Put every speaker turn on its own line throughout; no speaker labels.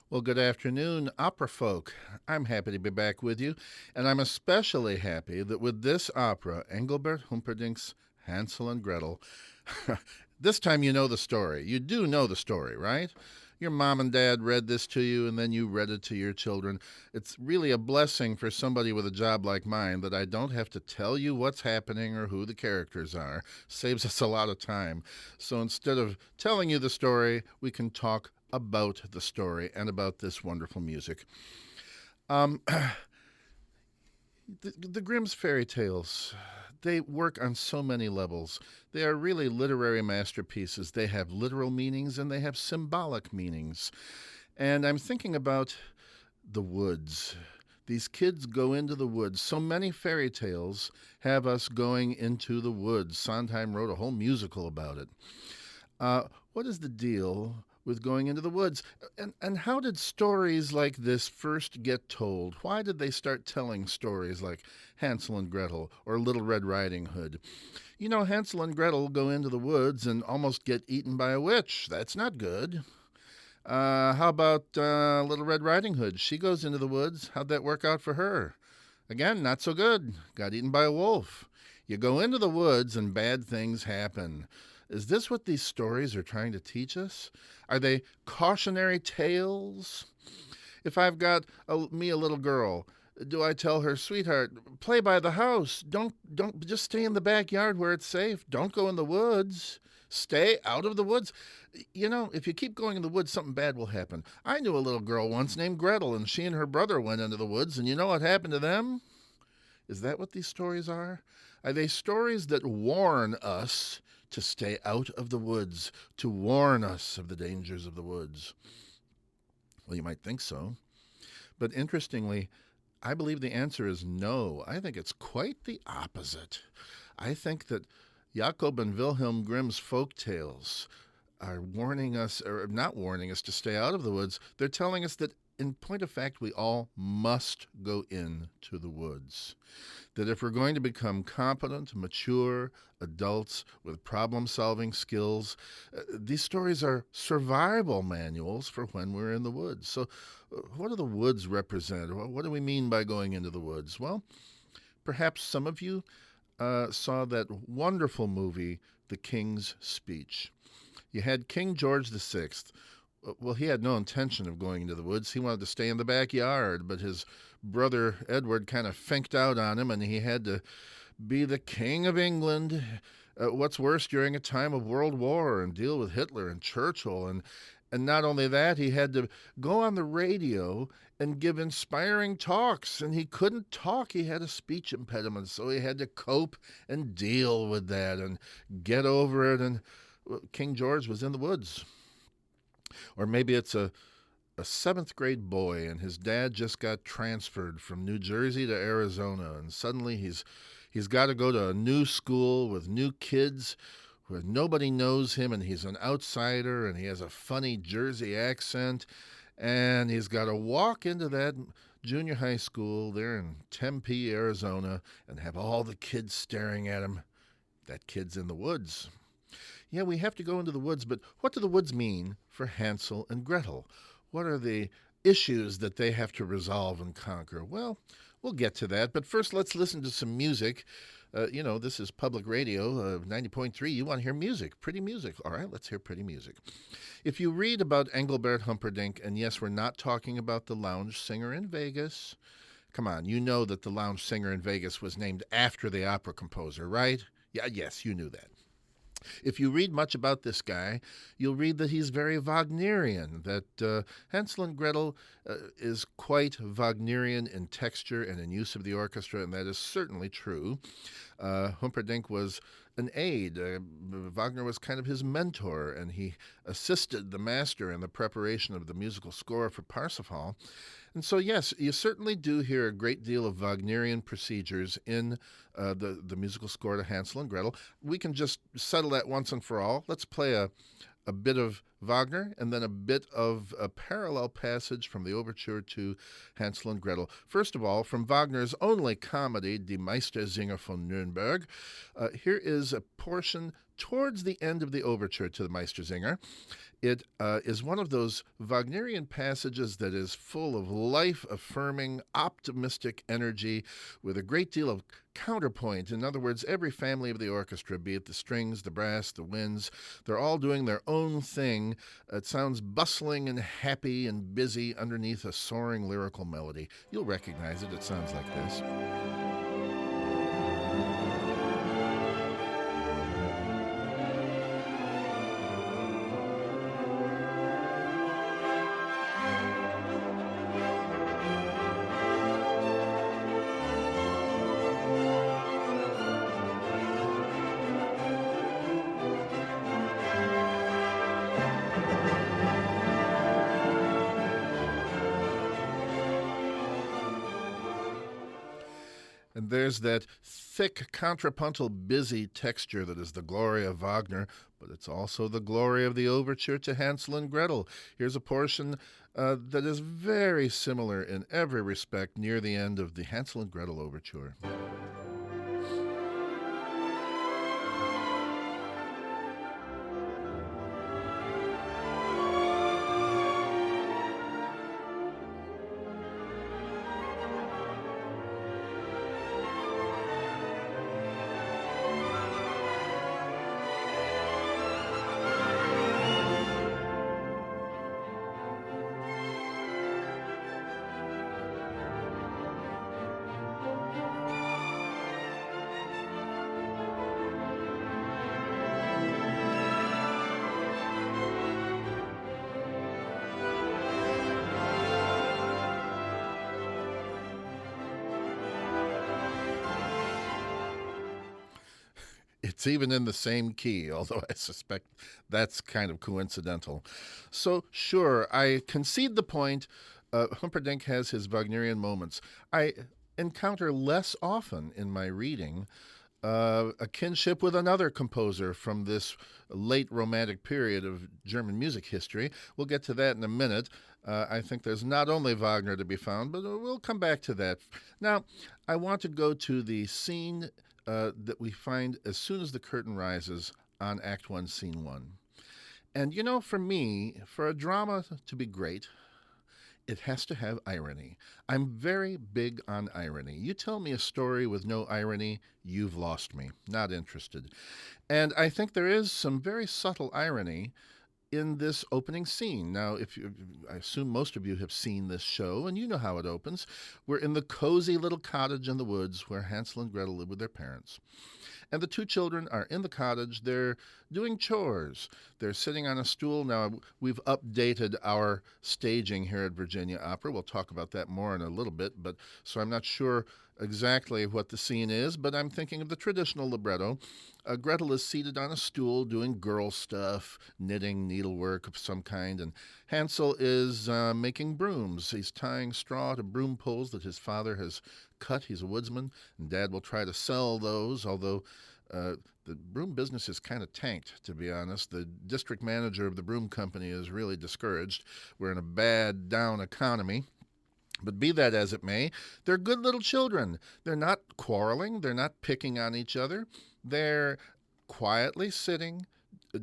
Well, good afternoon, opera folk. I'm happy to be back with you, and I'm especially happy that with this opera, Engelbert Humperdinck's Hansel and Gretel, this time you know the story. You do know the story, right? Your mom and dad read this to you, and then you read it to your children. It's really a blessing for somebody with a job like mine that I don't have to tell you what's happening or who the characters are. Saves us a lot of time. So instead of telling you the story, we can talk about the story and about this wonderful music. Um, the Grimm's fairy tales, they work on so many levels. They are really literary masterpieces. They have literal meanings and they have symbolic meanings. And I'm thinking about the woods. These kids go into the woods. So many fairy tales have us going into the woods. Sondheim wrote a whole musical about it. What is the deal with going into the woods? And how did stories like this first get told? Why did they start telling stories like Hansel and Gretel or Little Red Riding Hood? You know, Hansel and Gretel go into the woods and almost get eaten by a witch. That's not good. How about Little Red Riding Hood? She goes into the woods. How'd that work out for her? Again, not so good. Got eaten by a wolf. You go into the woods and bad things happen. Is this what these stories are trying to teach us? Are they cautionary tales? If I've got me a little girl, do I tell her, sweetheart, play by the house. Don't just stay in the backyard where it's safe. Don't go in the woods. Stay out of the woods. You know, if you keep going in the woods, something bad will happen. I knew a little girl once named Gretel, and she and her brother went into the woods, and you know what happened to them? Is that what these stories are? Are they stories that warn us to stay out of the woods, to warn us of the dangers of the woods? Well, you might think so. But interestingly, I believe the answer is no. I think it's quite the opposite. I think that Jacob and Wilhelm Grimm's folk tales are warning us, or not warning us to stay out of the woods. They're telling us that, in point of fact, we all must go into the woods. That if we're going to become competent, mature adults with problem-solving skills, these stories are survival manuals for when we're in the woods. So what do the woods represent? What do we mean by going into the woods? Well, perhaps some of you saw that wonderful movie, The King's Speech. You had King George VI. Well, he had no intention of going into the woods. He wanted to stay in the backyard, but his brother Edward kind of finked out on him, and he had to be the King of England. What's worse, during a time of World War, and deal with Hitler and Churchill. And not only that, he had to go on the radio and give inspiring talks, and he couldn't talk. He had a speech impediment, so he had to cope and deal with that and get over it. And King George was in the woods. Or maybe it's a seventh grade boy, and his dad just got transferred from New Jersey to Arizona, and suddenly he's got to go to a new school with new kids where nobody knows him, and he's an outsider, and he has a funny Jersey accent, and he's got to walk into that junior high school there in Tempe, Arizona, and have all the kids staring at him. That kid's in the woods. Yeah, we have to go into the woods, but what do the woods mean for Hansel and Gretel? What are the issues that they have to resolve and conquer? Well, we'll get to that, but first let's listen to some music. This is public radio, 90.3. You want to hear music, pretty music. All right, let's hear pretty music. If you read about Engelbert Humperdinck, and yes, we're not talking about the lounge singer in Vegas. Come on, you know that the lounge singer in Vegas was named after the opera composer, right? Yeah, yes, you knew that. If you read much about this guy, you'll read that he's very Wagnerian, that Hansel and Gretel is quite Wagnerian in texture and in use of the orchestra, and that is certainly true. Humperdinck was an aide. Wagner was kind of his mentor, and he assisted the master in the preparation of the musical score for Parsifal. And so, yes, you certainly do hear a great deal of Wagnerian procedures in the musical score to Hansel and Gretel. We can just settle that once and for all. Let's play a bit of Wagner and then a bit of a parallel passage from the overture to Hansel and Gretel. First of all, from Wagner's only comedy, Die Meistersinger von Nürnberg, here is a portion towards the end of the overture to the Meistersinger. It is one of those Wagnerian passages that is full of life-affirming, optimistic energy with a great deal of counterpoint. In other words, every family of the orchestra, be it the strings, the brass, the winds, they're all doing their own thing. It sounds bustling and happy and busy underneath a soaring lyrical melody. You'll recognize it. It sounds like this. And there's that thick, contrapuntal, busy texture that is the glory of Wagner, but it's also the glory of the overture to Hansel and Gretel. Here's a portion that is very similar in every respect near the end of the Hansel and Gretel overture. It's even in the same key, although I suspect that's kind of coincidental. So, sure, I concede the point. Humperdinck has his Wagnerian moments. I encounter less often in my reading a kinship with another composer from this late Romantic period of German music history. We'll get to that in a minute. I think there's not only Wagner to be found, but we'll come back to that. Now, I want to go to the scene that we find as soon as the curtain rises on Act 1, Scene 1. And you know, for me, for a drama to be great, it has to have irony. I'm very big on irony. You tell me a story with no irony, you've lost me. Not interested. And I think there is some very subtle irony in this opening scene. Now, I assume most of you have seen this show, and you know how it opens. We're in the cozy little cottage in the woods where Hansel and Gretel live with their parents. And the two children are in the cottage. They're doing chores. They're sitting on a stool. Now, we've updated our staging here at Virginia Opera. We'll talk about that more in a little bit, but so I'm not sure exactly what the scene is, but I'm thinking of the traditional libretto. Gretel is seated on a stool doing girl stuff, knitting, needlework of some kind, and Hansel is making brooms. He's tying straw to broom poles that his father has cut. He's a woodsman, and Dad will try to sell those, although the broom business is kind of tanked, to be honest. The district manager of the broom company is really discouraged. We're in a bad, down economy. But be that as it may, they're good little children. They're not quarreling. They're not picking on each other. They're quietly sitting,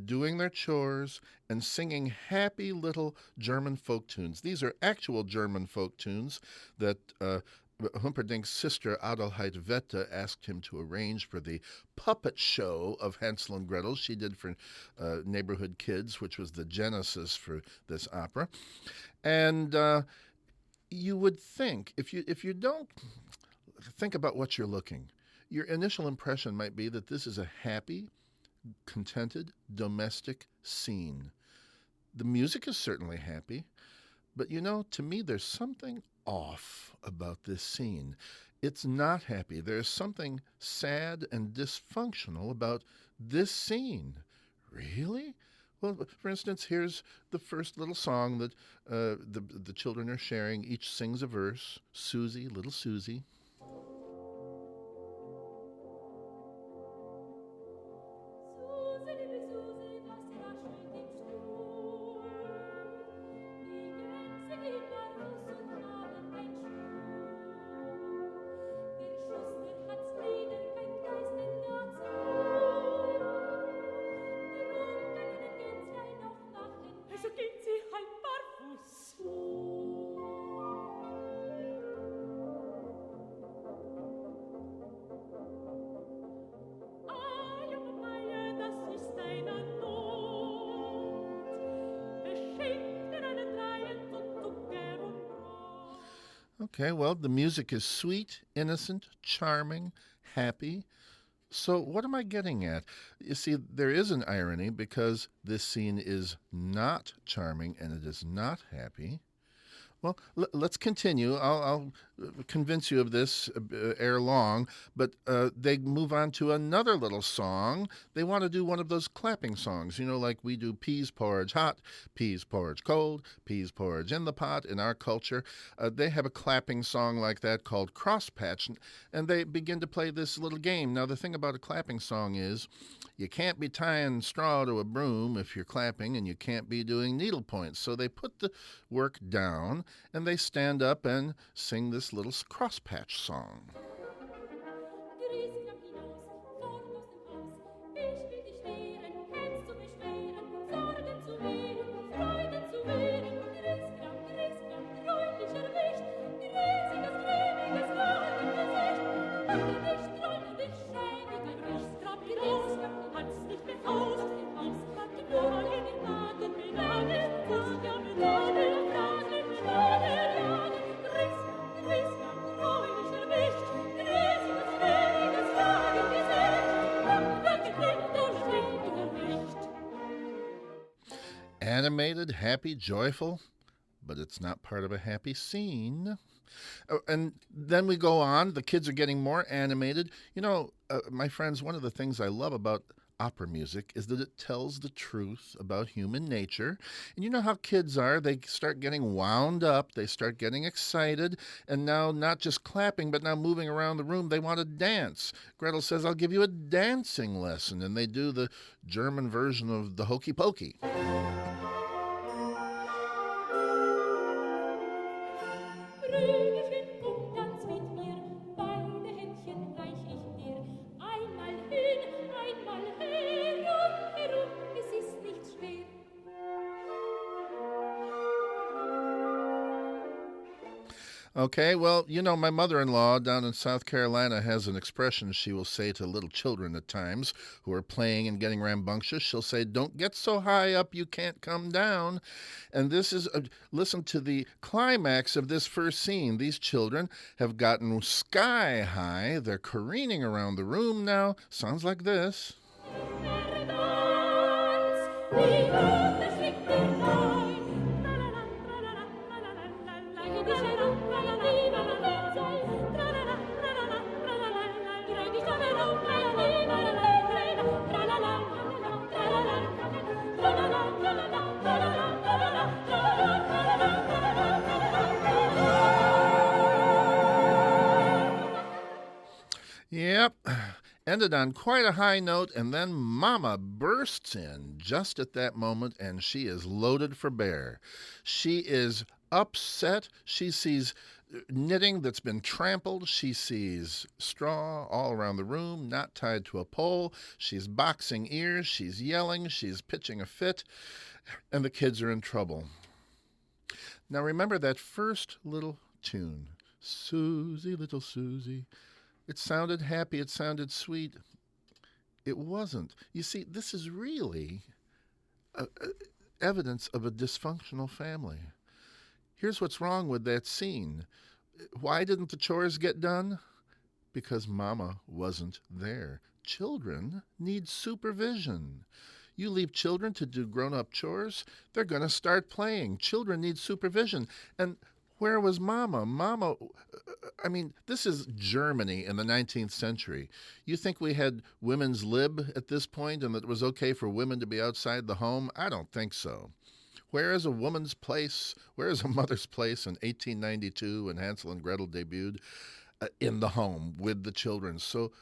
doing their chores, and singing happy little German folk tunes. These are actual German folk tunes that Humperdinck's sister Adelheid Wette asked him to arrange for the puppet show of Hansel and Gretel she did for neighborhood kids, which was the genesis for this opera. And you would think, if you don't think about what you're looking, your initial impression might be that this is a happy, contented, domestic scene. The music is certainly happy, but you know, to me, there's something off about this scene. It's not happy. There's something sad and dysfunctional about this scene. Really? Well, for instance, here's the first little song that the children are sharing. Each sings a verse. Susie, little Susie. Okay, well, the music is sweet, innocent, charming, happy. So, what am I getting at? You see, there is an irony because this scene is not charming and it is not happy. Well, let's continue. I'll convince you of this ere long, but they move on to another little song. They want to do one of those clapping songs, like we do peas porridge hot, peas porridge cold, peas porridge in the pot in our culture. They have a clapping song like that called Crosspatch, and they begin to play this little game. Now, the thing about a clapping song is you can't be tying straw to a broom if you're clapping, and you can't be doing needle points. So they put the work down and they stand up and sing this little crosspatch song. Animated, happy, joyful, but it's not part of a happy scene. And then we go on. The kids are getting more animated. My friends, one of the things I love about opera music is that it tells the truth about human nature. And you know how kids are. They start getting wound up. They start getting excited. And now not just clapping, but now moving around the room. They want to dance. Gretel says, I'll give you a dancing lesson. And they do the German version of the hokey pokey. Okay, well, my mother-in-law down in South Carolina has an expression she will say to little children at times who are playing and getting rambunctious. She'll say, don't get so high up you can't come down. And this is, listen to the climax of this first scene. These children have gotten sky high. They're careening around the room now. Sounds like this. Yep, ended on quite a high note, and then Mama bursts in just at that moment, and she is loaded for bear. She is upset. She sees knitting that's been trampled. She sees straw all around the room, not tied to a pole. She's boxing ears. She's yelling. She's pitching a fit, and the kids are in trouble. Now remember that first little tune, Susie, little Susie. It sounded happy. It sounded sweet. It wasn't. You see, this is really evidence of a dysfunctional family. Here's what's wrong with that scene. Why didn't the chores get done? Because Mama wasn't there. Children need supervision. You leave children to do grown-up chores, they're going to start playing. Children need supervision. And where was Mama? This is Germany in the 19th century. You think we had women's lib at this point and that it was okay for women to be outside the home? I don't think so. Where is a woman's place? Where is a mother's place in 1892 when Hansel and Gretel debuted? In the home with the children. So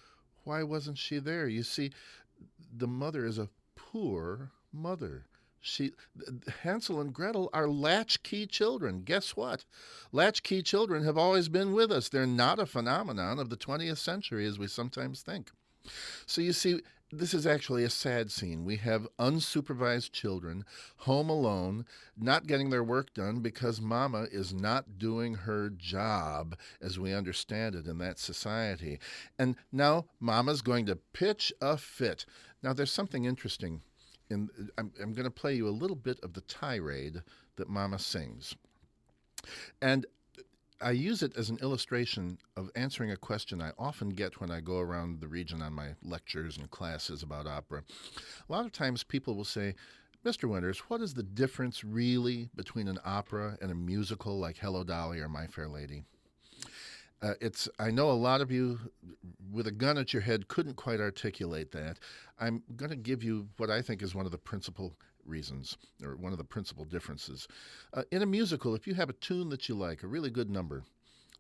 why wasn't she there? You see, the mother is a poor mother. Hansel and Gretel are latchkey children. Guess what? Latchkey children have always been with us. They're not a phenomenon of the 20th century as we sometimes think. So you see, This is actually a sad scene. We have unsupervised children home alone, not getting their work done because mama is not doing her job as we understand it in that society. And now mama's going to pitch a fit. Now, there's something interesting. I'm going to play you a little bit of the tirade that mama sings. And I use it as an illustration of answering a question I often get when I go around the region on my lectures and classes about opera. A lot of times people will say, Mr. Winters, what is the difference really between an opera and a musical like Hello, Dolly or My Fair Lady? I know a lot of you with a gun at your head couldn't quite articulate that. I'm going to give you what I think is one of the principal reasons, or one of the principal differences. In a musical, if you have a tune that you like, a really good number,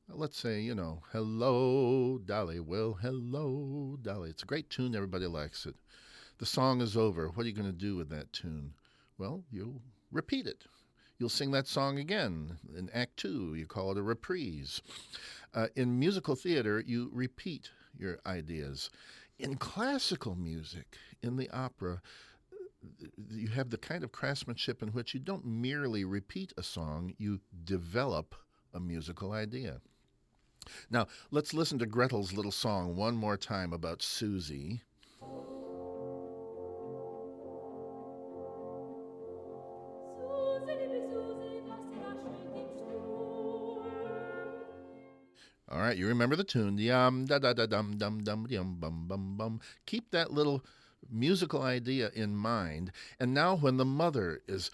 let's say, Hello, Dolly, well, hello, Dolly. It's a great tune, everybody likes it. The song is over. What are you going to do with that tune? Well, you'll repeat it. You'll sing that song again in Act 2. You call it a reprise. In musical theater, you repeat your ideas. In classical music, in the opera, you have the kind of craftsmanship in which you don't merely repeat a song, you develop a musical idea. Now, let's listen to Gretel's little song one more time about Susie. All right, you remember the tune. Yum da da da dum dum dum yum bum bum bum. Keep that little musical idea in mind. And now when the mother is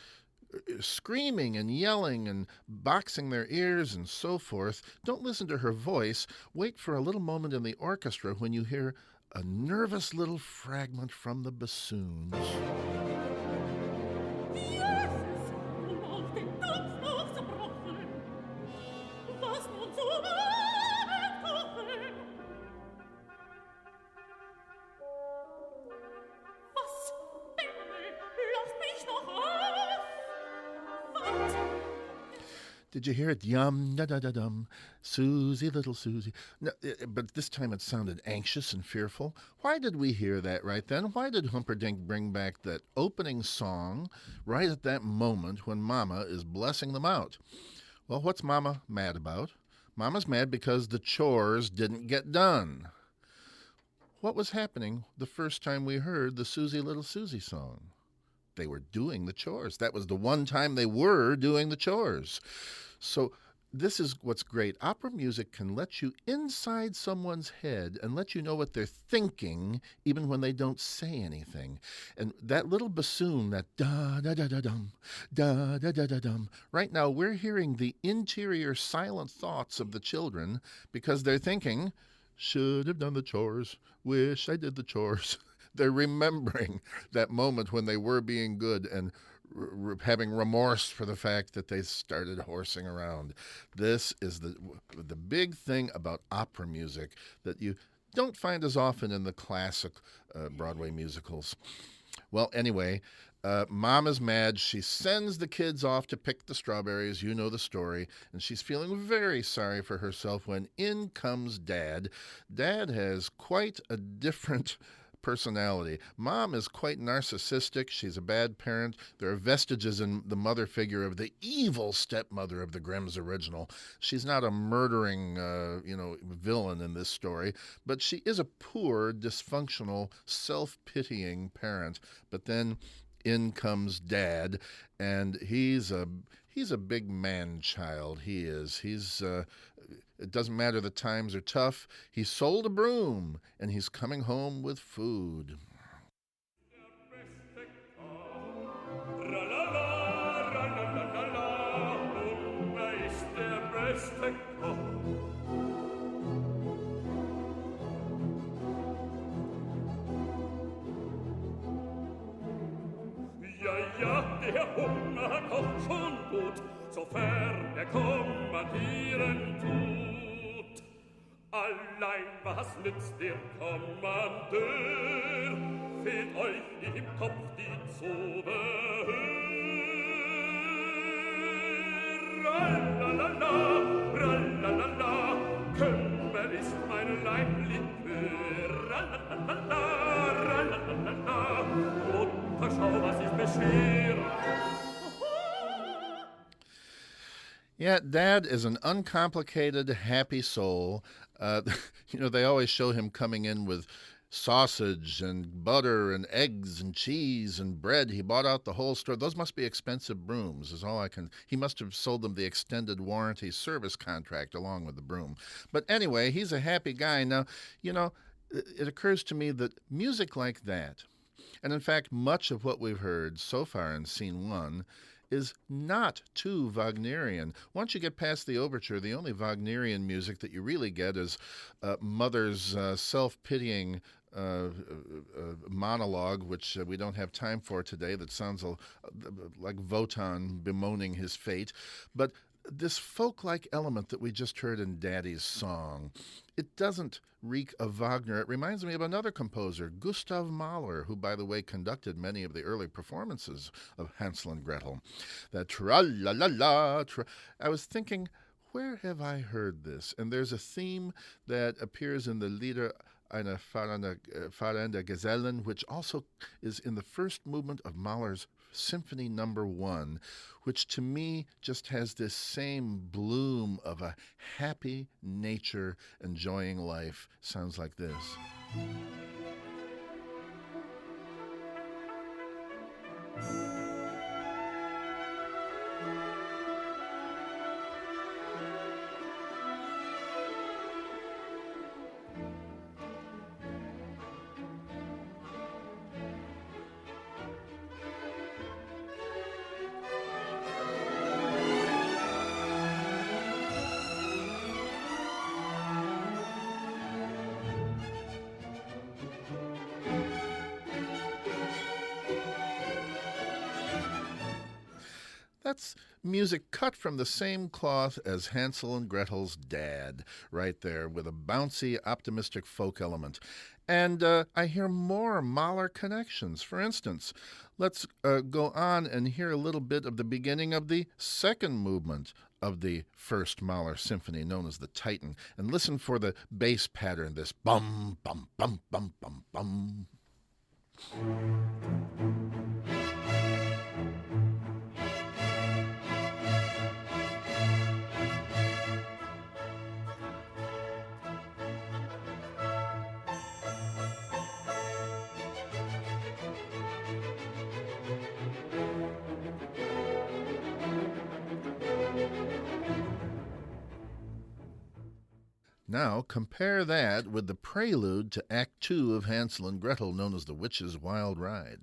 screaming and yelling and boxing their ears and so forth, don't listen to her voice. Wait for a little moment in the orchestra when you hear a nervous little fragment from the bassoons. Did you hear it? Yum, da da da dum, Susie, little Susie. No, but this time it sounded anxious and fearful. Why did we hear that right then? Why did Humperdinck bring back that opening song right at that moment when Mama is blessing them out? Well, what's Mama mad about? Mama's mad because the chores didn't get done. What was happening the first time we heard the Susie, little Susie song? They were doing the chores. That was the one time they were doing the chores. So this is what's great. Opera music can let you inside someone's head and let you know what they're thinking even when they don't say anything. And that little bassoon, that da-da-da-da-dum, da-da-da-da-dum, right now we're hearing the interior silent thoughts of the children because they're thinking, should have done the chores, wish I did the chores. They're remembering that moment when they were being good and having remorse for the fact that they started horsing around. This is the big thing about opera music that you don't find as often in the classic Broadway musicals. Well, anyway, Mom is mad. She sends the kids off to pick the strawberries. You know the story. And she's feeling very sorry for herself when in comes Dad. Dad has quite a different personality. Mom is quite narcissistic. She's a bad parent. There are vestiges in the mother figure of the evil stepmother of the Grimm's original. She's not a murdering, villain in this story, but she is a poor, dysfunctional, self-pitying parent. But then in comes Dad, and he's a big man-child. He is. It doesn't matter the times are tough. He sold a broom, and he's coming home with food.
Ja, der Hunger kocht schon gut, sofern kommandieren tut. Allein was nützt der Kommandeur? Fehlt euch im Kopf die Zubehör? Ralalala, ralalala, Kümmel ist mein Leiblikör. Ralalala, ralalala. schau, was ist beschert.
Yeah, Dad is an uncomplicated, happy soul. Uh, they always show him coming in with sausage and butter and eggs and cheese and bread. He bought out the whole store. Those must be expensive brooms, is all I can. He must have sold them the extended warranty service contract along with the broom. But anyway, he's a happy guy. Now, it occurs to me that music like that, and in fact, much of what we've heard so far in Scene 1, is not too Wagnerian. Once you get past the overture, the only Wagnerian music that you really get is Mother's self-pitying monologue, which we don't have time for today, that sounds like Wotan bemoaning his fate. But this folk-like element that we just heard in Daddy's song, it doesn't reek of Wagner. It reminds me of another composer, Gustav Mahler, who, by the way, conducted many of the early performances of Hansel and Gretel. That tra-la-la-la, I was thinking, where have I heard this? And there's a theme that appears in the Lieder einer fahrende Gesellen, which also is in the first movement of Mahler's Symphony No. 1, which to me just has this same bloom of a happy nature enjoying life. Sounds like this. That's music cut from the same cloth as Hansel and Gretel's dad, right there, with a bouncy, optimistic folk element. And I hear more Mahler connections. For instance, let's go on and hear a little bit of the beginning of the second movement of the first Mahler symphony, known as the Titan. And listen for the bass pattern, this bum, bum, bum, bum, bum, bum. Now compare that with the prelude to Act 2 of Hansel and Gretel, known as The Witch's Wild Ride.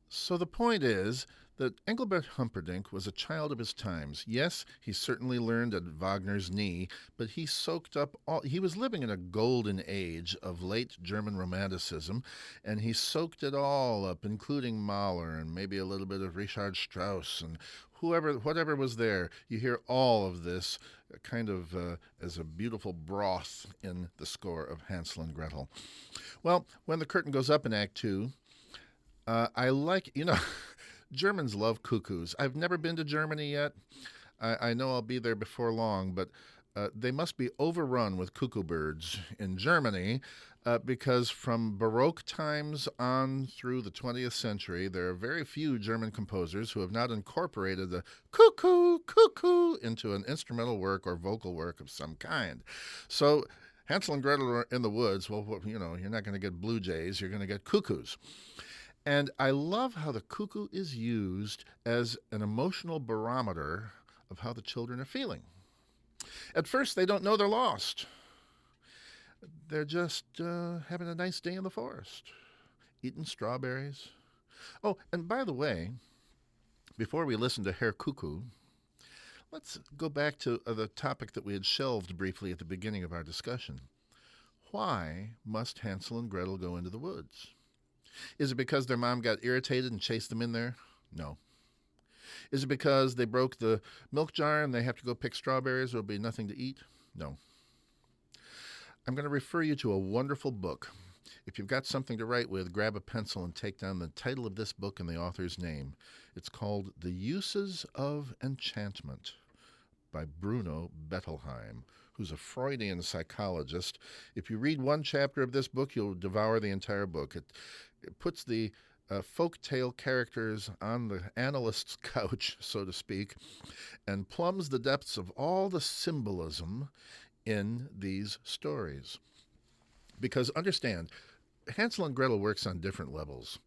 So the point is that Engelbert Humperdinck was a child of his times. Yes, he certainly learned at Wagner's knee, but he soaked up he was living in a golden age of late German Romanticism, and he soaked it all up, including Mahler and maybe a little bit of Richard Strauss and whatever was there. You hear all of this kind of as a beautiful broth in the score of Hansel and Gretel. Well, when the curtain goes up in Act 2, I like, Germans love cuckoos. I've never been to Germany yet. I know I'll be there before long, but they must be overrun with cuckoo birds in Germany because from Baroque times on through the 20th century, there are very few German composers who have not incorporated the cuckoo, cuckoo into an instrumental work or vocal work of some kind. So Hansel and Gretel are in the woods. Well, you're not going to get blue jays. You're going to get cuckoos. And I love how the cuckoo is used as an emotional barometer of how the children are feeling. At first, they don't know they're lost. They're just having a nice day in the forest, eating strawberries. Oh, and by the way, before we listen to Herr Cuckoo, let's go back to the topic that we had shelved briefly at the beginning of our discussion. Why must Hansel and Gretel go into the woods? Is it because their mom got irritated and chased them in there? No. Is it because they broke the milk jar and they have to go pick strawberries or there'll be nothing to eat? No. I'm going to refer you to a wonderful book. If you've got something to write with, grab a pencil and take down the title of this book and the author's name. It's called The Uses of Enchantment by Bruno Bettelheim, who's a Freudian psychologist. If you read one chapter of this book, you'll devour the entire book. It puts the folk tale characters on the analyst's couch, so to speak, and plumbs the depths of all the symbolism in these stories. Because understand, Hansel and Gretel works on different levels.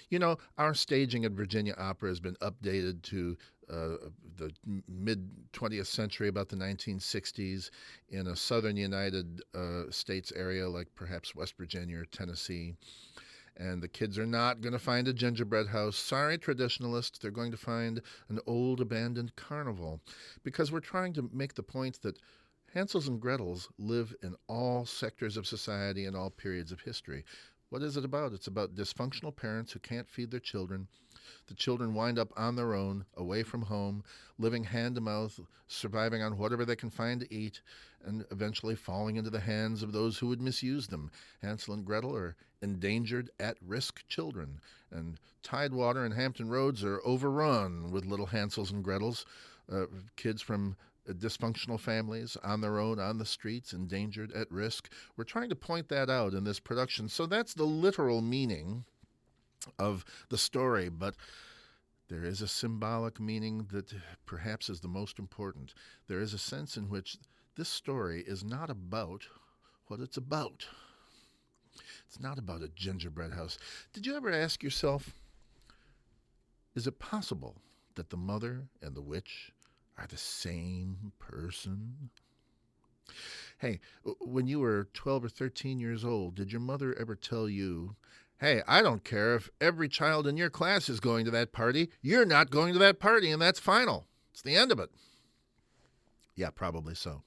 You know, our staging at Virginia Opera has been updated to the mid-20th century, about the 1960s, in a southern United States area like perhaps West Virginia or Tennessee. And the kids are not going to find a gingerbread house. Sorry, traditionalists, they're going to find an old abandoned carnival. Because we're trying to make the point that Hansels and Gretels live in all sectors of society and all periods of history. What is it about? It's about dysfunctional parents who can't feed their children. The children wind up on their own, away from home, living hand to mouth, surviving on whatever they can find to eat, and eventually falling into the hands of those who would misuse them. Hansel and Gretel are endangered, at-risk children, and Tidewater and Hampton Roads are overrun with little Hansels and Gretels, kids from dysfunctional families, on their own, on the streets, endangered, at risk. We're trying to point that out in this production. So that's the literal meaning of the story, but there is a symbolic meaning that perhaps is the most important. There is a sense in which this story is not about what it's about. It's not about a gingerbread house. Did you ever ask yourself, is it possible that the mother and the witch are the same person? Hey, when you were 12 or 13 years old, did your mother ever tell you, hey, I don't care if every child in your class is going to that party, you're not going to that party, and that's final. It's the end of it. Yeah, probably so.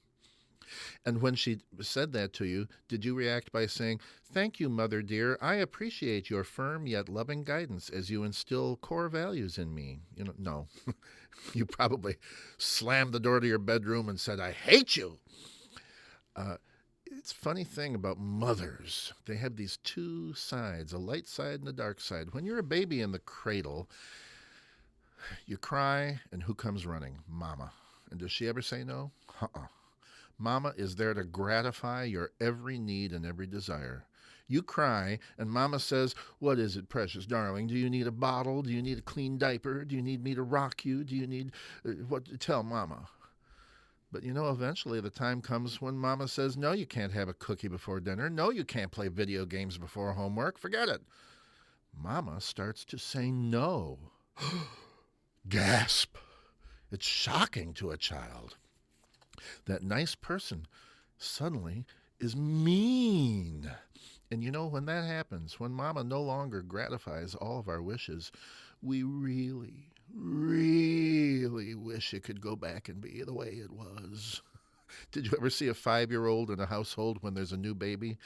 And when she said that to you, did you react by saying, thank you, mother dear, I appreciate your firm yet loving guidance as you instill core values in me? No. You probably slammed the door to your bedroom and said, I hate you. It's a funny thing about mothers. They have these two sides, a light side and a dark side. When you're a baby in the cradle, you cry, and who comes running? Mama. And does she ever say no? Mama is there to gratify your every need and every desire. You cry, and Mama says, what is it, precious darling? Do you need a bottle? Do you need a clean diaper? Do you need me to rock you? Do you need what? Tell Mama. But eventually the time comes when Mama says, no, you can't have a cookie before dinner. No, you can't play video games before homework. Forget it. Mama starts to say no. Gasp. It's shocking to a child. That nice person suddenly is mean. And when that happens, when Mama no longer gratifies all of our wishes, we really, really wish it could go back and be the way it was. Did you ever see a 5-year-old in a household when there's a new baby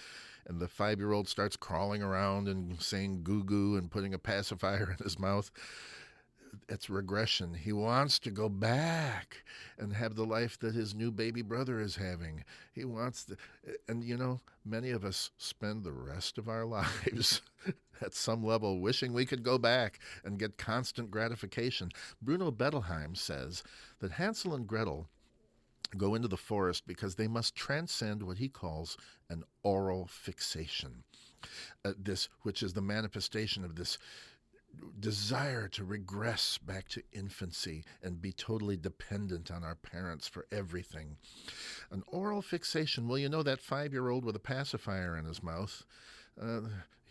and the 5-year-old starts crawling around and saying goo-goo and putting a pacifier in his mouth? It's regression. He wants to go back and have the life that his new baby brother is having. He wants to, and many of us spend the rest of our lives at some level wishing we could go back and get constant gratification. Bruno Bettelheim says that Hansel and Gretel go into the forest because they must transcend what he calls an oral fixation, which is the manifestation of this desire to regress back to infancy and be totally dependent on our parents for everything. An oral fixation, well, that 5-year-old with a pacifier in his mouth,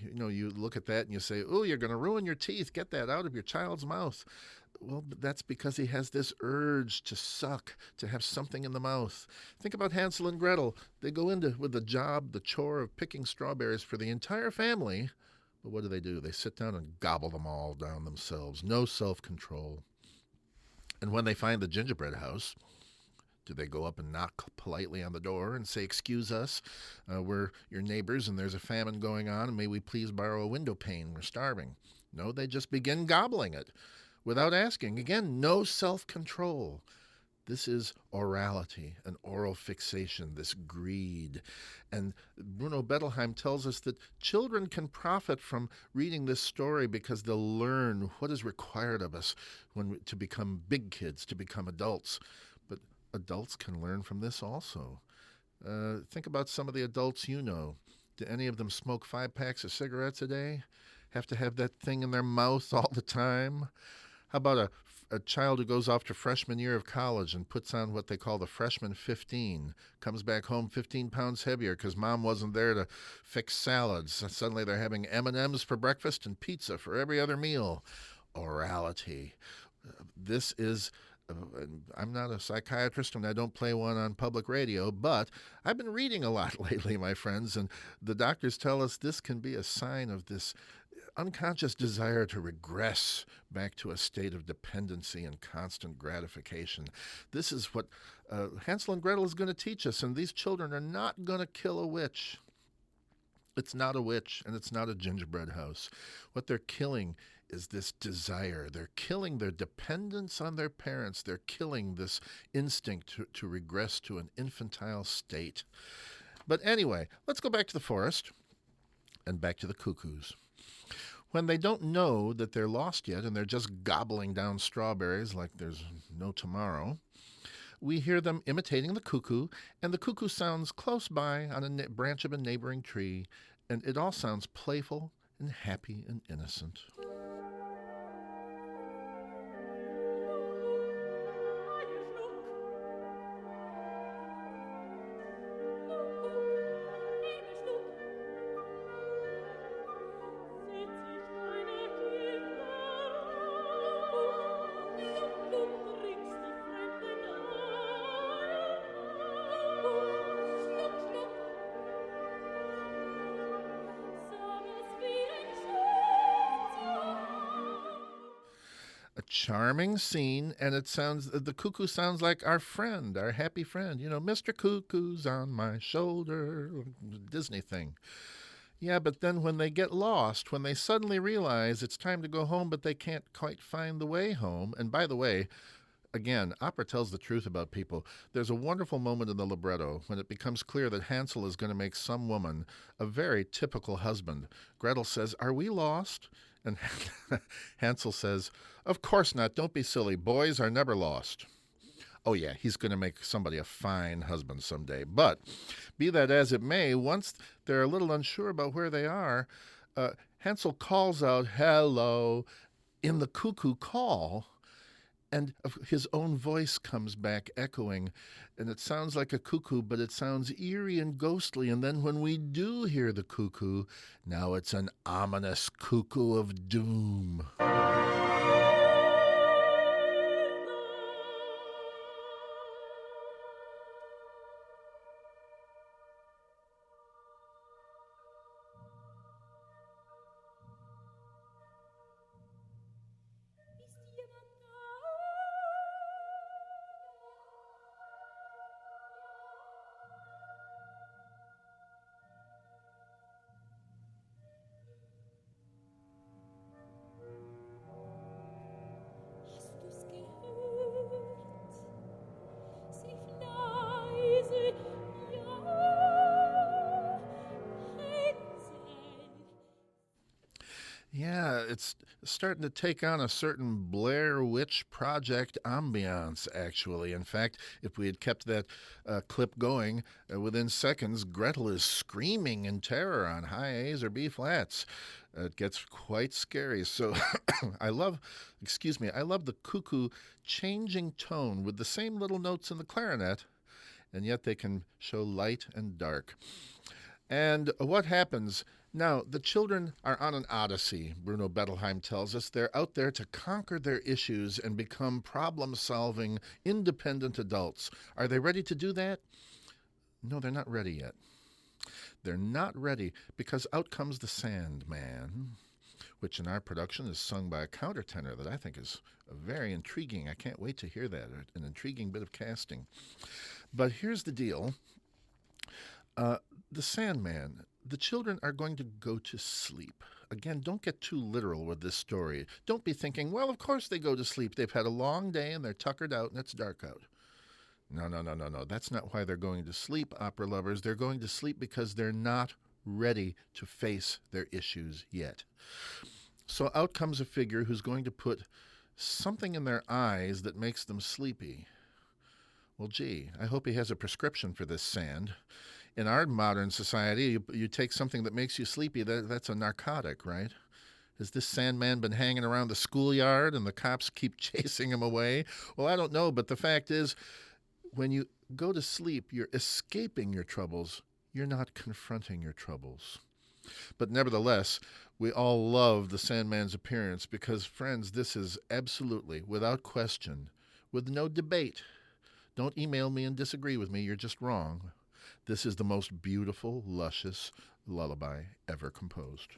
you look at that and you say, oh, you're going to ruin your teeth. Get that out of your child's mouth. Well, that's because he has this urge to suck, to have something in the mouth. Think about Hansel and Gretel. They go with the chore of picking strawberries for the entire family. But what do? They sit down and gobble them all down themselves. No self-control. And when they find the gingerbread house, do they go up and knock politely on the door and say, excuse us, we're your neighbors and there's a famine going on, and may we please borrow a window pane? We're starving. No, they just begin gobbling it without asking. Again, no self-control. This is orality, an oral fixation, this greed. And Bruno Bettelheim tells us that children can profit from reading this story because they'll learn what is required of us to become big kids, to become adults. But adults can learn from this also. Think about some of the adults you know. Do any of them smoke 5 packs of cigarettes a day? Have to have that thing in their mouth all the time? How about a child who goes off to freshman year of college and puts on what they call the freshman 15, comes back home 15 pounds heavier because mom wasn't there to fix salads. Suddenly they're having M&Ms for breakfast and pizza for every other meal. Orality. This is... I'm not a psychiatrist and I don't play one on public radio, but I've been reading a lot lately, my friends, and the doctors tell us this can be a sign of this unconscious desire to regress back to a state of dependency and constant gratification. This is what Hansel and Gretel is going to teach us, and these children are not going to kill a witch. It's not a witch, and it's not a gingerbread house. What they're killing is this desire. They're killing their dependence on their parents. They're killing this instinct to regress to an infantile state. But anyway, let's go back to the forest and back to the cuckoos. When they don't know that they're lost yet and they're just gobbling down strawberries like there's no tomorrow, we hear them imitating the cuckoo, and the cuckoo sounds close by on a branch of a neighboring tree, and it all sounds playful and happy and innocent. A charming scene, and the cuckoo sounds like our friend, our happy friend. You know, Mr. Cuckoo's on my shoulder, Disney thing. Yeah, but then when they get lost, when they suddenly realize it's time to go home, but they can't quite find the way home. And by the way, again, opera tells the truth about people. There's a wonderful moment in the libretto when it becomes clear that Hansel is going to make some woman a very typical husband. Gretel says, "Are we lost?" And Hansel says, "Of course not. Don't be silly. Boys are never lost." Oh, yeah, he's going to make somebody a fine husband someday. But be that as it may, once they're a little unsure about where they are, Hansel calls out, "Hello," in the cuckoo call, and his own voice comes back echoing, and it sounds like a cuckoo, but it sounds eerie and ghostly. And then when we do hear the cuckoo, now it's an ominous cuckoo of doom. Yeah, it's starting to take on a certain Blair Witch Project ambiance, actually. In fact, if we had kept that clip going, within seconds, Gretel is screaming in terror on high A's or B flats. It gets quite scary. So I love the cuckoo changing tone with the same little notes in the clarinet, and yet they can show light and dark. And what happens? Now, the children are on an odyssey, Bruno Bettelheim tells us. They're out there to conquer their issues and become problem-solving, independent adults. Are they ready to do that? No, they're not ready yet. They're not ready because out comes the Sandman, which in our production is sung by a countertenor that I think is very intriguing. I can't wait to hear that, an intriguing bit of casting. But here's the deal. The Sandman, the children are going to go to sleep. Again, don't get too literal with this story. Don't be thinking, well, of course they go to sleep. They've had a long day and they're tuckered out and it's dark out. No, no, no, no, no. That's not why they're going to sleep, opera lovers. They're going to sleep because they're not ready to face their issues yet. So out comes a figure who's going to put something in their eyes that makes them sleepy. Well, gee, I hope he has a prescription for this sand. In our modern society, you take something that makes you sleepy, that's a narcotic, right? Has this Sandman been hanging around the schoolyard and the cops keep chasing him away? Well, I don't know, but the fact is, when you go to sleep, you're escaping your troubles. You're not confronting your troubles. But nevertheless, we all love the Sandman's appearance because, friends, this is absolutely, without question, with no debate. Don't email me and disagree with me. You're just wrong. This is the most beautiful, luscious lullaby ever composed.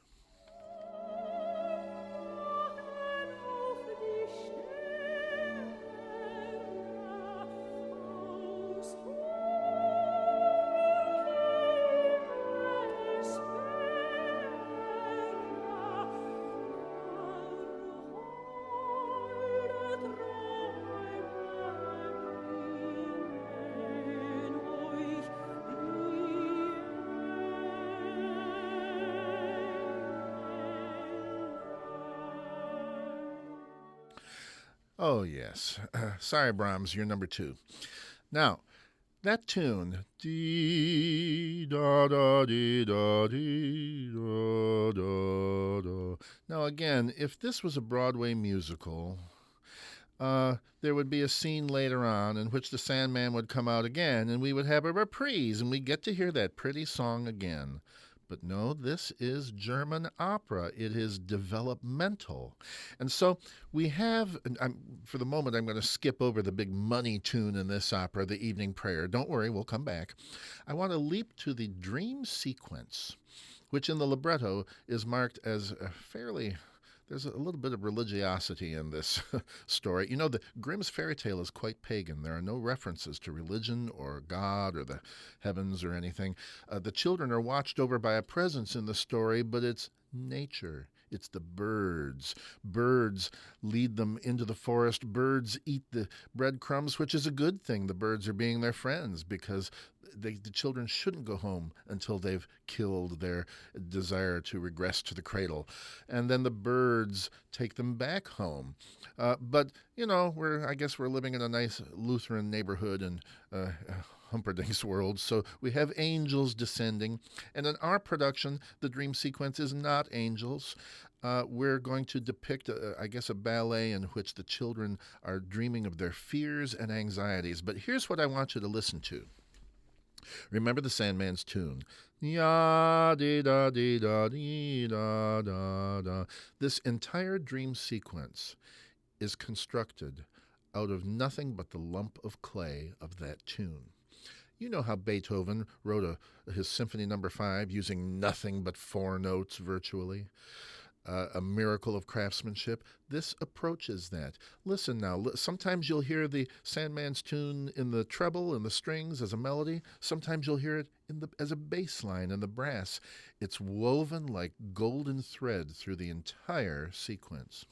Oh, yes. Sorry, Brahms, you're number 2. Now, that tune, dee da da dee da dee da da da. Now, again, if this was a Broadway musical, there would be a scene later on in which the Sandman would come out again, and we would have a reprise, and we'd get to hear that pretty song again. But no, this is German opera. It is developmental. And so we have, for the moment, I'm going to skip over the big money tune in this opera, the Evening Prayer. Don't worry, we'll come back. I want to leap to the dream sequence, which in the libretto is marked as a fairly there's a little bit of religiosity in this story. You know, the Grimm's fairy tale is quite pagan. There are no references to religion or God or the heavens or anything. The children are watched over by a presence in the story, but it's nature. It's the birds. Birds lead them into the forest. Birds eat the breadcrumbs, which is a good thing. The birds are being their friends because the children shouldn't go home until they've killed their desire to regress to the cradle. And then the birds take them back home. But, you know, I guess we're living in a nice Lutheran neighborhood in Humperdinck's world, so we have angels descending. And in our production, the dream sequence is not angels. We're going to depict, a ballet in which the children are dreaming of their fears and anxieties. But here's what I want you to listen to. Remember the Sandman's tune. Ya dee da dee da dee da da da. This entire dream sequence is constructed out of nothing but the lump of clay of that tune. You know how Beethoven wrote his Symphony No. 5 using nothing but 4 notes virtually? A miracle of craftsmanship. This approaches that. Listen now, sometimes you'll hear the Sandman's tune in the treble and the strings as a melody. Sometimes you'll hear it as a bass line in the brass. It's woven like golden thread through the entire sequence.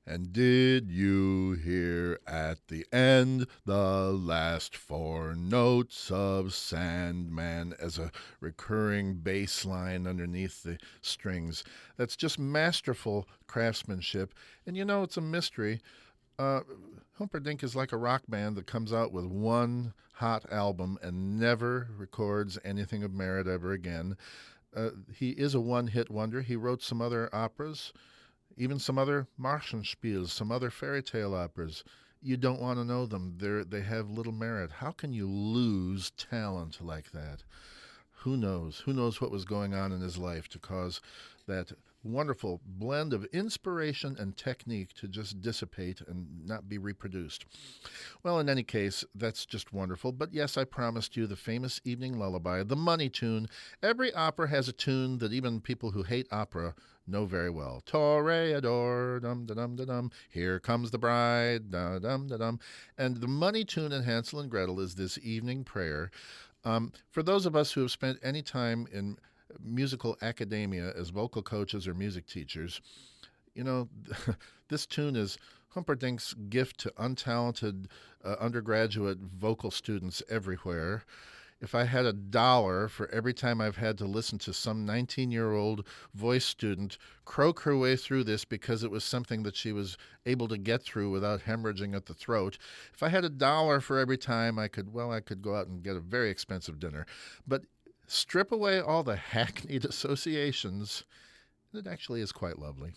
And did you hear at the end the last 4 notes of Sandman as a recurring bass line underneath the strings? That's just masterful craftsmanship. And you know, it's a mystery. Humperdinck is like a rock band that comes out with one hot album and never records anything of merit ever again. He is a one-hit wonder. He wrote some other operas, even some other Märchenspiels, some other fairy tale operas. You don't want to know them. They have little merit. How can you lose talent like that? Who knows? Who knows what was going on in his life to cause that wonderful blend of inspiration and technique to just dissipate and not be reproduced? Well, in any case, that's just wonderful. But yes, I promised you the famous evening lullaby, the money tune. Every opera has a tune that even people who hate opera know very well. Toreador, dum da dum da dum. Here comes the bride, da dum da dum. And the money tune in Hansel and Gretel is this evening prayer. For those of us who have spent any time in musical academia as vocal coaches or music teachers, you know, this tune is Humperdinck's gift to untalented undergraduate vocal students everywhere. If I had $1 for every time I've had to listen to some 19-year-old voice student croak her way through this because it was something that she was able to get through without hemorrhaging at the throat, if I had $1 for every time, I could go out and get a very expensive dinner. But strip away all the hackneyed associations, it actually is quite lovely.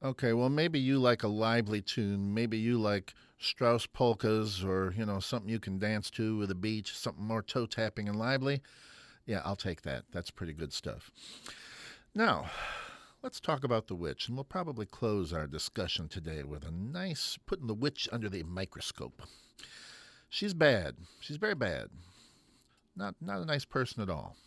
Okay, well, maybe you like a lively tune. Maybe you like Strauss polkas or, something you can dance to with a beat, something more toe-tapping and lively. Yeah, I'll take that. That's pretty good stuff. Now, let's talk about the witch, and we'll probably close our discussion today with a nice putting the witch under the microscope. She's bad. She's very bad. Not a nice person at all.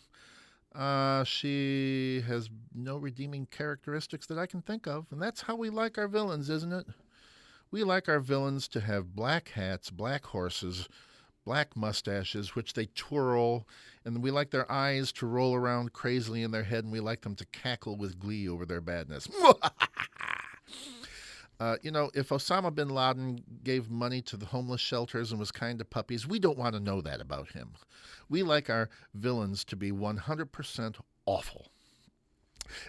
She has no redeeming characteristics that I can think of, and that's how we like our villains, isn't it? We like our villains to have black hats, black horses, black mustaches, which they twirl, and we like their eyes to roll around crazily in their head, and we like them to cackle with glee over their badness. If Osama bin Laden gave money to the homeless shelters and was kind to puppies, we don't want to know that about him. We like our villains to be 100% awful.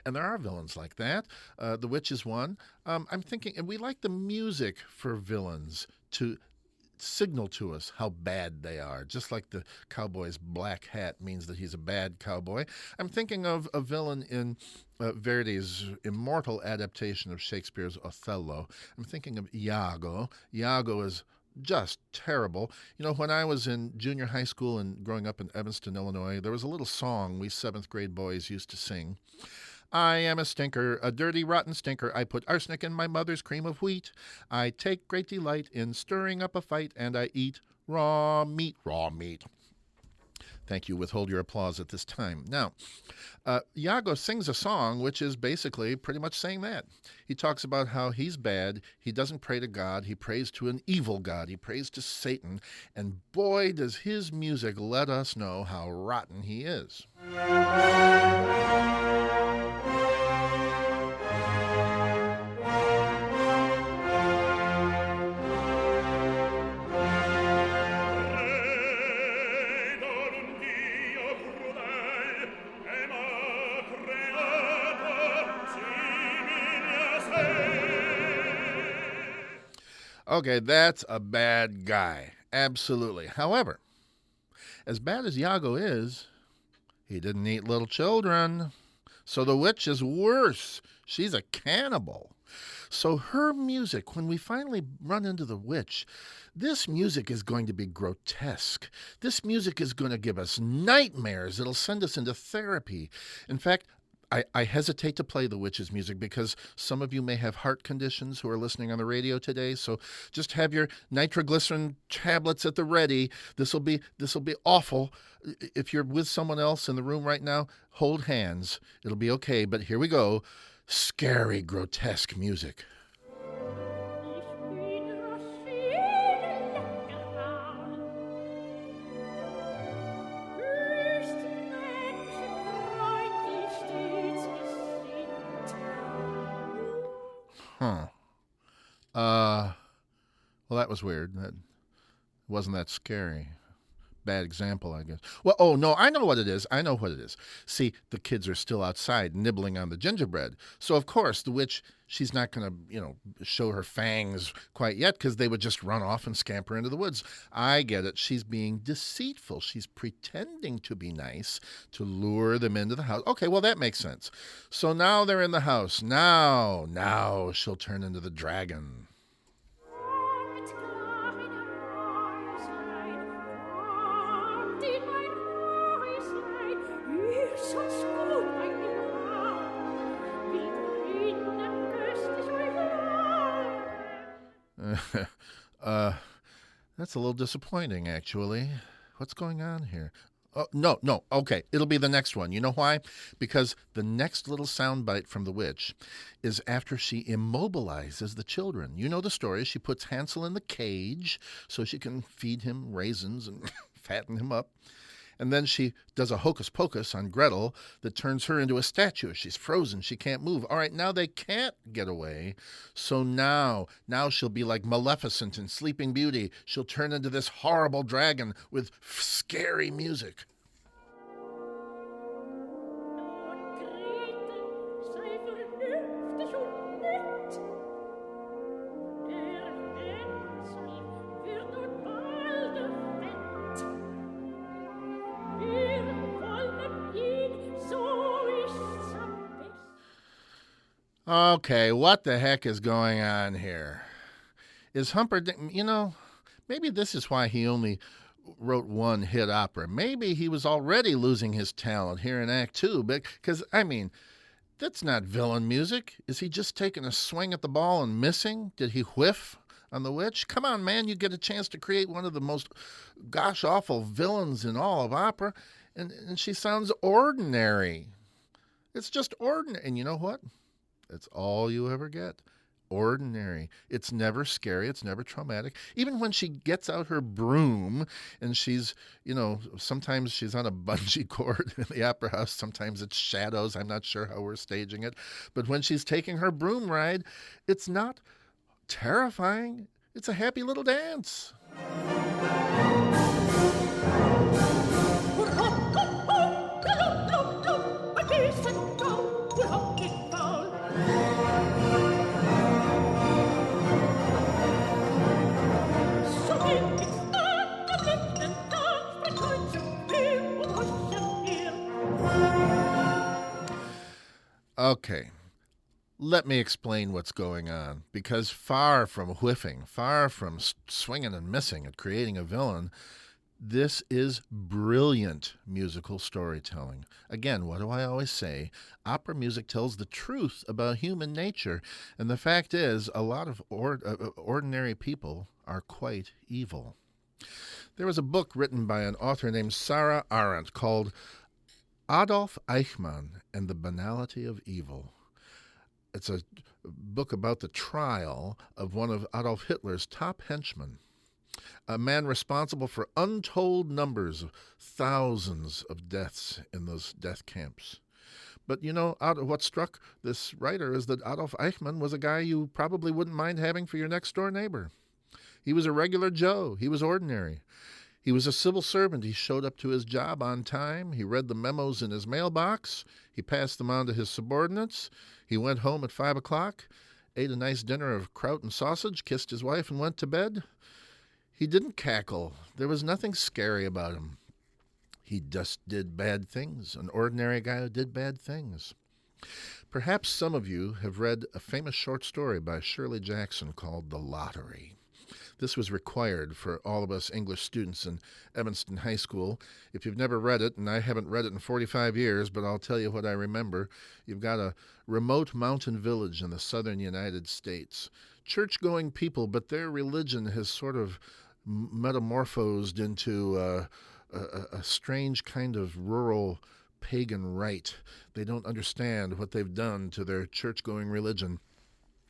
And there are villains like that. The Witch is one. I'm thinking, and we like the music for villains to signal to us how bad they are, just like the cowboy's black hat means that he's a bad cowboy. I'm thinking of a villain in Verdi's immortal adaptation of Shakespeare's Othello. I'm thinking of Iago. Iago is just terrible. When I was in junior high school and growing up in Evanston, Illinois, there was a little song we 7th grade boys used to sing. I am a stinker, a dirty, rotten stinker. I put arsenic in my mother's cream of wheat. I take great delight in stirring up a fight, and I eat raw meat, raw meat. Thank you. Withhold your applause at this time. Now, Iago sings a song which is basically pretty much saying that. He talks about how he's bad. He doesn't pray to God. He prays to an evil God. He prays to Satan. And boy, does his music let us know how rotten he is. Okay, that's a bad guy. Absolutely. However, as bad as Iago is, he didn't eat little children. So the witch is worse. She's a cannibal. So her music, when we finally run into the witch, this music is going to be grotesque. This music is going to give us nightmares. It'll send us into therapy. In fact, I hesitate to play the witch's music because some of you may have heart conditions who are listening on the radio today. So just have your nitroglycerin tablets at the ready. This will be awful. If you're with someone else in the room right now, hold hands. It'll be okay. But here we go. Scary, grotesque music. Huh. Well, that was weird. That wasn't that scary. Bad example, I guess. Well, oh, no, I know what it is. I know what it is. See, the kids are still outside nibbling on the gingerbread. So, of course, the witch, she's not going to, show her fangs quite yet because they would just run off and scamper into the woods. I get it. She's being deceitful. She's pretending to be nice to lure them into the house. Okay, well, that makes sense. So now they're in the house. Now she'll turn into the dragon. That's a little disappointing, actually. What's going on here? Oh, no. Okay, it'll be the next one. You know why? Because the next little soundbite from the witch is after she immobilizes the children. You know the story. She puts Hansel in the cage so she can feed him raisins and fatten him up. And then she does a hocus pocus on Gretel that turns her into a statue. She's frozen. She can't move. All right, now they can't get away. So now she'll be like Maleficent in Sleeping Beauty. She'll turn into this horrible dragon with scary music. Okay, what the heck is going on here? Is Humperdinck, maybe this is why he only wrote one hit opera. Maybe he was already losing his talent here in Act 2, because, that's not villain music. Is he just taking a swing at the ball and missing? Did he whiff on the witch? Come on, man, you get a chance to create one of the most gosh-awful villains in all of opera, and she sounds ordinary. It's just ordinary. And you know what? That's all you ever get. Ordinary. It's never scary. It's never traumatic. Even when she gets out her broom and she's, sometimes she's on a bungee cord in the opera house. Sometimes it's shadows. I'm not sure how we're staging it. But when she's taking her broom ride, it's not terrifying. It's a happy little dance. Okay, let me explain what's going on, because far from whiffing, far from swinging and missing at creating a villain, this is brilliant musical storytelling. Again, what do I always say? Opera music tells the truth about human nature, and the fact is, a lot of ordinary people are quite evil. There was a book written by an author named Sarah Arendt called Adolf Eichmann and the Banality of Evil. It's a book about the trial of one of Adolf Hitler's top henchmen, a man responsible for untold numbers of thousands of deaths in those death camps. But what struck this writer is that Adolf Eichmann was a guy you probably wouldn't mind having for your next door neighbor. He was a regular Joe. He was ordinary. He was a civil servant. He showed up to his job on time. He read the memos in his mailbox. He passed them on to his subordinates. He went home at 5 o'clock, ate a nice dinner of kraut and sausage, kissed his wife, and went to bed. He didn't cackle. There was nothing scary about him. He just did bad things, an ordinary guy who did bad things. Perhaps some of you have read a famous short story by Shirley Jackson called The Lottery. This was required for all of us English students in Evanston High School. If you've never read it, and I haven't read it in 45 years, but I'll tell you what I remember, you've got a remote mountain village in the southern United States. Church-going people, but their religion has sort of metamorphosed into a strange kind of rural pagan rite. They don't understand what they've done to their church-going religion.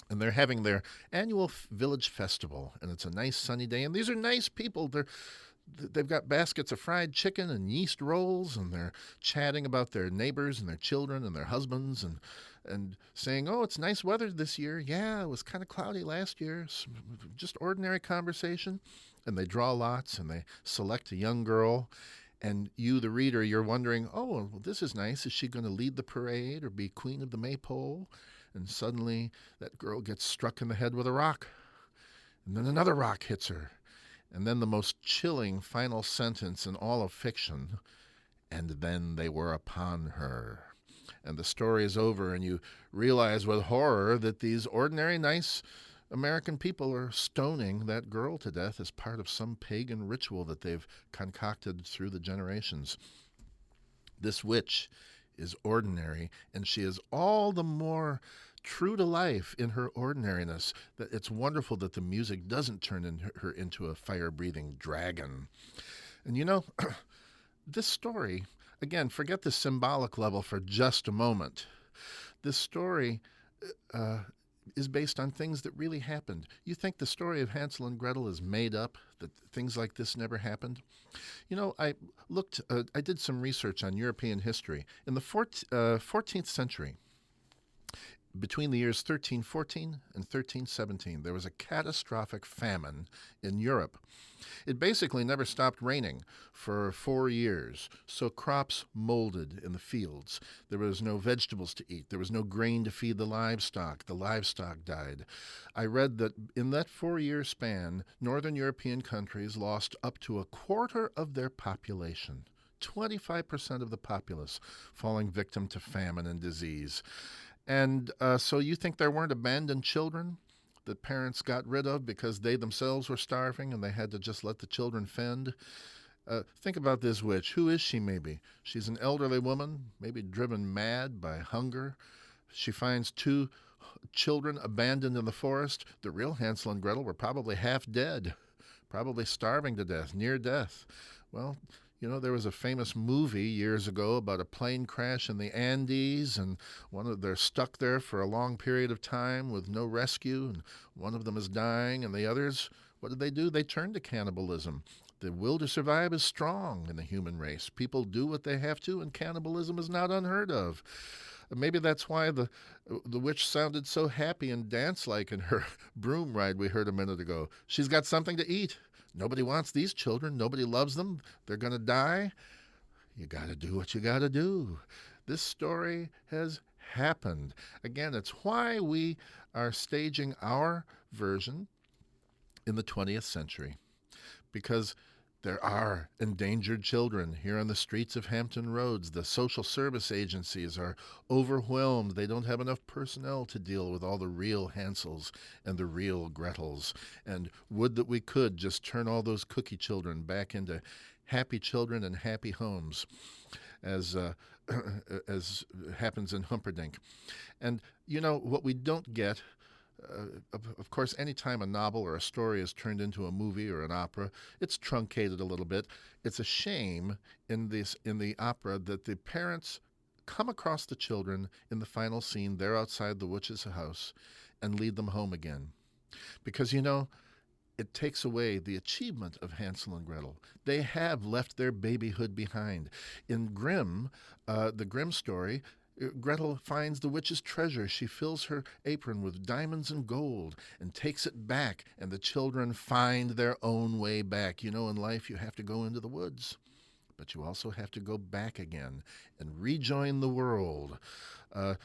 And they're having their annual village festival, and it's a nice sunny day. And these are nice people. They've got baskets of fried chicken and yeast rolls, and they're chatting about their neighbors and their children and their husbands, and saying, "Oh, it's nice weather this year. Yeah, it was kind of cloudy last year." Just ordinary conversation. And they draw lots, and they select a young girl. And you, the reader, you're wondering, "Oh, well, this is nice. Is she going to lead the parade or be queen of the maypole?" And suddenly that girl gets struck in the head with a rock. And then another rock hits her. And then the most chilling final sentence in all of fiction, "And then they were upon her." And the story is over, and you realize with horror that these ordinary, nice American people are stoning that girl to death as part of some pagan ritual that they've concocted through the generations. This witch is ordinary, and she is all the more true to life in her ordinariness that it's wonderful that the music doesn't turn her into a fire-breathing dragon. And you know, this story, again, forget the symbolic level for just a moment. This story is based on things that really happened. You think the story of Hansel and Gretel is made up, that things like this never happened? You know, I did some research on European history. In the 14th century, between the years 1314 and 1317, there was a catastrophic famine in Europe. It basically never stopped raining for 4 years, so crops molded in the fields. There was no vegetables to eat. There was no grain to feed the livestock. The livestock died. I read that in that 4-year span, Northern European countries lost up to a quarter of their population. 25% of the populace falling victim to famine and disease. And so you think there weren't abandoned children that parents got rid of because they themselves were starving and they had to just let the children fend? Think about this witch. Who is she maybe? She's an elderly woman, maybe driven mad by hunger. She finds 2 children abandoned in the forest. The real Hansel and Gretel were probably half dead, probably starving to death, near death. Well, you know, there was a famous movie years ago about a plane crash in the Andes, and they're stuck there for a long period of time with no rescue, and one of them is dying, and the others, what do? They turn to cannibalism. The will to survive is strong in the human race. People do what they have to, and cannibalism is not unheard of. Maybe that's why the witch sounded so happy and dance-like in her broom ride we heard a minute ago. She's got something to eat. Nobody wants these children. Nobody loves them. They're going to die. You got to do what you got to do. This story has happened. Again, it's why we are staging our version in the 20th century, because there are endangered children here on the streets of Hampton Roads. The social service agencies are overwhelmed. They don't have enough personnel to deal with all the real Hansels and the real Gretels. And would that we could just turn all those cookie children back into happy children and happy homes, as happens in Humperdinck. And, you know, what we don't get, of course, any time a novel or a story is turned into a movie or an opera, it's truncated a little bit. It's a shame in the opera that the parents come across the children in the final scene. They're outside the witch's house and lead them home again. Because, you know, it takes away the achievement of Hansel and Gretel. They have left their babyhood behind. In Grimm, the Grimm story, Gretel finds the witch's treasure. She fills her apron with diamonds and gold and takes it back, and the children find their own way back. You know, in life you have to go into the woods, but you also have to go back again and rejoin the world.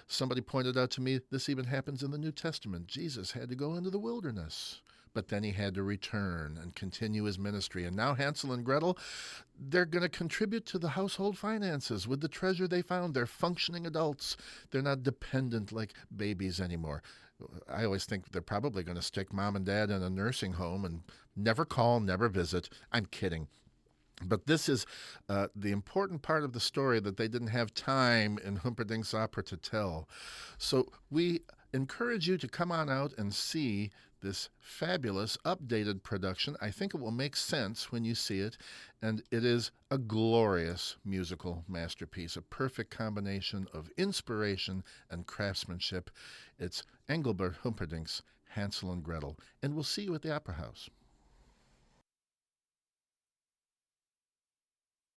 Somebody pointed out to me this even happens in the New Testament. Jesus had to go into the wilderness. but then he had to return and continue his ministry. And now Hansel and Gretel, they're going to contribute to the household finances with the treasure they found. They're functioning adults. They're not dependent like babies anymore. I always think they're probably going to stick mom and dad in a nursing home and never call, never visit. I'm kidding. But this is the important part of the story that they didn't have time in Humperdinck's opera to tell. So we encourage you to come on out and see this fabulous updated production. I think it will make sense when you see it, and it is a glorious musical masterpiece, a perfect combination of inspiration and craftsmanship. It's Engelbert Humperdinck's Hansel and Gretel, and we'll see you at the Opera House.